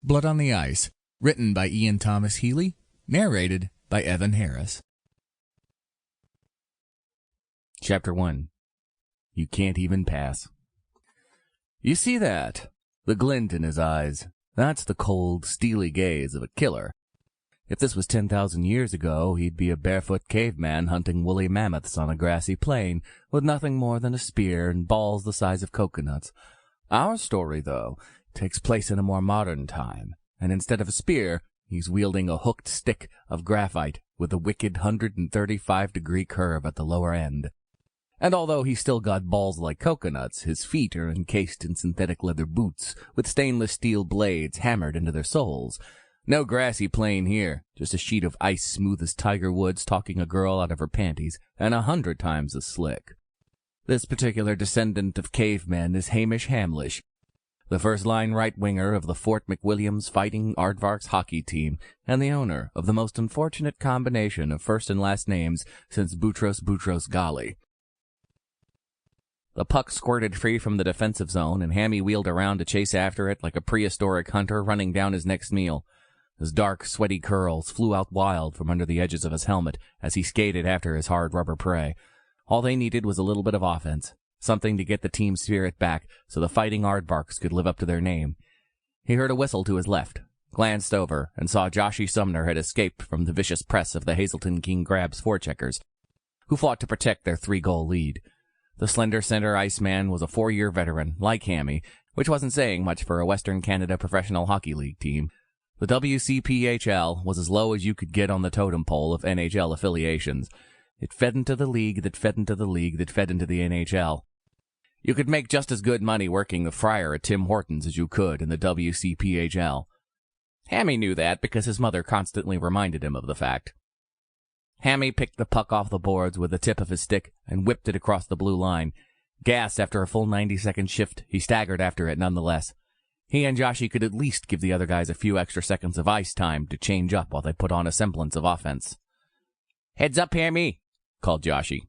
Blood on the Ice, written by Ian Thomas Healy, narrated by Evan Harris. Chapter 1. You Can't Even Pass. You see that? The glint in his eyes. That's the cold, steely gaze of a killer. If this was 10,000 years ago, he'd be a barefoot caveman hunting woolly mammoths on a grassy plain with nothing more than a spear and balls the size of coconuts. Our story, though, takes place in a more modern time, and instead of a spear, he's wielding a hooked stick of graphite with a wicked 135-degree curve at the lower end. And although he's still got balls like coconuts, his feet are encased in synthetic leather boots with stainless steel blades hammered into their soles. No grassy plain here, just a sheet of ice smooth as Tiger Woods talking a girl out of her panties, and 100 times as slick. This particular descendant of cavemen is Hamish Hamlish, the first-line right-winger of the Fort McWilliams Fighting Aardvarks hockey team, and the owner of the most unfortunate combination of first and last names since Boutros Ghali. The puck squirted free from the defensive zone, and Hammie wheeled around to chase after it like a prehistoric hunter running down his next meal. His dark, sweaty curls flew out wild from under the edges of his helmet as he skated after his hard rubber prey. All they needed was a little bit of offense. Something to get the team spirit back so the Fighting Aardvarks could live up to their name. He heard a whistle to his left, glanced over, and saw Joshy Sumner had escaped from the vicious press of the Hazelton King Crabs forecheckers, who fought to protect their 3-goal lead. The slender center iceman was a 4-year veteran, like Hammie, which wasn't saying much for a Western Canada Professional Hockey League team. The WCPHL was as low as you could get on the totem pole of NHL affiliations. It fed into the league that fed into the league that fed into the NHL. You could make just as good money working the fryer at Tim Hortons as you could in the WCPHL. Hammie knew that because his mother constantly reminded him of the fact. Hammie picked the puck off the boards with the tip of his stick and whipped it across the blue line. Gassed after a full 90-second shift, he staggered after it nonetheless. He and Joshy could at least give the other guys a few extra seconds of ice time to change up while they put on a semblance of offense. "Heads up, Hammie," called Joshy.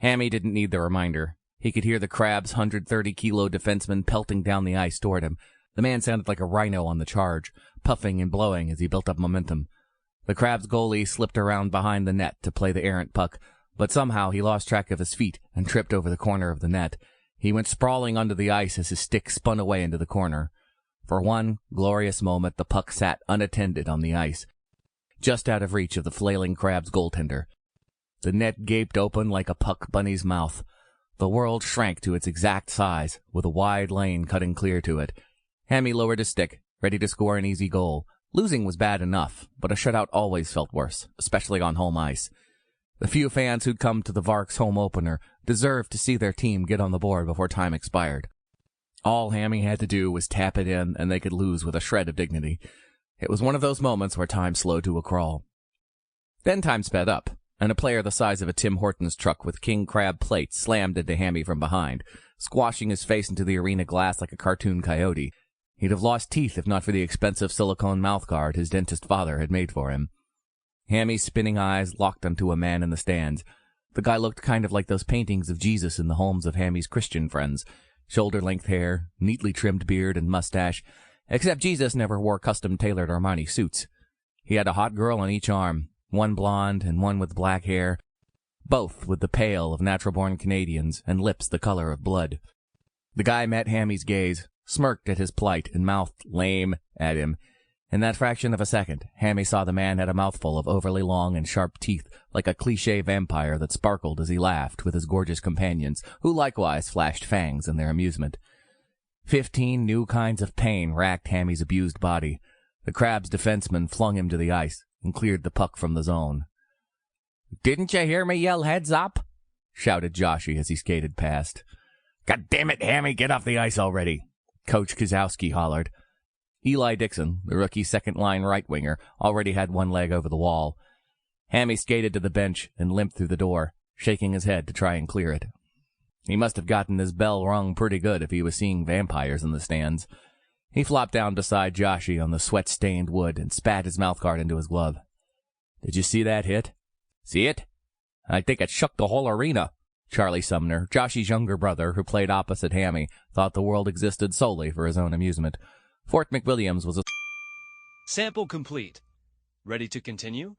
Hammie didn't need the reminder. He could hear the Crab's 130-kilo defenseman pelting down the ice toward him. The man sounded like a rhino on the charge, puffing and blowing as he built up momentum. The Crab's goalie slipped around behind the net to play the errant puck, but somehow he lost track of his feet and tripped over the corner of the net. He went sprawling onto the ice as his stick spun away into the corner. For one glorious moment, the puck sat unattended on the ice, just out of reach of the flailing Crab's goaltender. The net gaped open like a puck bunny's mouth. The world shrank to its exact size, with a wide lane cutting clear to it. Hammie lowered his stick, ready to score an easy goal. Losing was bad enough, but a shutout always felt worse, especially on home ice. The few fans who'd come to the Varks home opener deserved to see their team get on the board before time expired. All Hammie had to do was tap it in, and they could lose with a shred of dignity. It was one of those moments where time slowed to a crawl. Then time sped up, and a player the size of a Tim Hortons truck with king crab plates slammed into Hammie from behind, squashing his face into the arena glass like a cartoon coyote. He'd have lost teeth if not for the expensive silicone mouthguard his dentist father had made for him. Hammie's spinning eyes locked onto a man in the stands. The guy looked kind of like those paintings of Jesus in the homes of Hammie's Christian friends. Shoulder-length hair, neatly trimmed beard and mustache, except Jesus never wore custom-tailored Armani suits. He had a hot girl on each arm, one blonde and one with black hair, both with the pale of natural-born Canadians and lips the color of blood. The guy met Hammie's gaze, smirked at his plight, and mouthed "lame" at him. In that fraction of a second, Hammie saw the man had a mouthful of overly long and sharp teeth, like a cliché vampire that sparkled as he laughed with his gorgeous companions, who likewise flashed fangs in their amusement. 15 new kinds of pain racked Hammie's abused body. The Crab's defenseman flung him to the ice and cleared the puck from the zone. "Didn't you hear me yell heads up?" shouted Joshy as he skated past. "God damn it, Hammie, get off the ice already," Coach Kozowski hollered. Eli Dixon, the rookie second-line right-winger, already had one leg over the wall. Hammie skated to the bench and limped through the door, shaking his head to try and clear it. He must have gotten his bell rung pretty good if he was seeing vampires in the stands. He flopped down beside Joshy on the sweat-stained wood and spat his mouthguard into his glove. "Did you see that hit?" "See it? I think it shook the whole arena." Charlie Sumner, Joshy's younger brother, who played opposite Hammie, thought the world existed solely for his own amusement. Fort McWilliams was a Sample complete. Ready to continue?